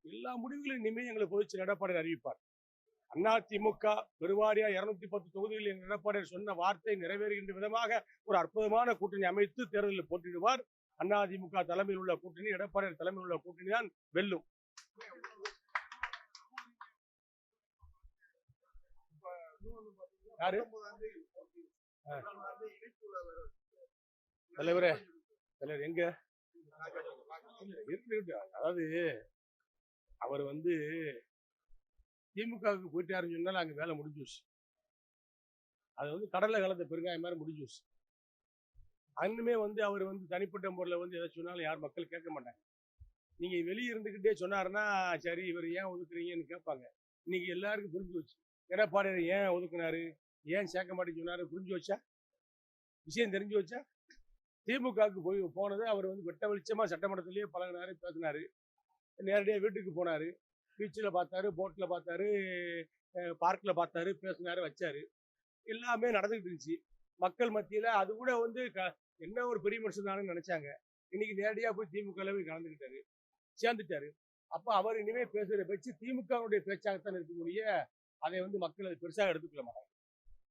எல்லா முடிவுகளும் இனிமே எங்களுக்கு பொதுச் எடப்பாடி அறிவிப்பார். அதிமுக பெருவாரியா 210 தொகுதிகளில் எங்கள் எடப்பாடி சொன்ன வார்த்தை நிறைவேறுகின்ற விதமாக ஒரு அற்புதமான கூட்டணி அமைத்து தேர்தலில் போட்டியிடுவார். அதிமுக தலைமையில் உள்ள கூட்டணி, எடப்பாடி தலைமையில் உள்ள கூட்டணி தான் வெல்லும். யாரு தலைவரே? தலைவர் எங்க? அதாவது அவர் திமுகவுக்கு போயிட்டாருன்னு சொன்னா அங்க வேலை முடிஞ்சுச்சு. அது கடல்ல கலந்த பெருங்காயம் மாதிரி முடிஞ்சுச்சு. அன்னுமே அவர் தனிப்பட்ட முறையில் எதை சொன்னாலும் யார் மக்கள் கேட்க மாட்டாங்க. நீங்க வெளியே இருந்துகிட்டே சொன்னாருன்னா சரி இவர் ஏன் ஒதுக்குறீங்கன்னு கேட்பாங்க. இன்னைக்கு எல்லாருக்கும் புரிஞ்சு வச்சு எடப்பாடி ஏன் ஒதுக்குனாரு, ஏன் சேர்க்க மாட்டேன்னு சொன்னாரு புரிஞ்சு வச்சா, விஷயம் தெரிஞ்சு வச்சா. திமுகவுக்கு போனது அவர் வெட்ட வெளிச்சமா சட்டமன்றத்திலேயே பழகினாரு, பேசினாரு. நேரடியாக வீட்டுக்கு போனாரு, பீச்சில் பார்த்தாரு, போட்டில் பார்த்தாரு, பார்க்கில் பார்த்தாரு, பேசினாரு, வச்சாரு. எல்லாமே நடந்துகிட்டு இருந்துச்சு. மக்கள் மத்தியில் அது கூட என்ன ஒரு பெரிய மனுஷன் தானு நினைச்சாங்க. இன்னைக்கு நேரடியாக போய் திமுக போய் கலந்துக்கிட்டாரு, சேர்ந்துட்டாரு. அப்போ அவர் இனிமேல் பேசுகிற பேச்சு திமுகவுடைய பேச்சாகத்தான் இருக்க முடிய அதை மக்கள் அதை பெருசாக எடுத்துக்கொள்ள மாட்டாங்க.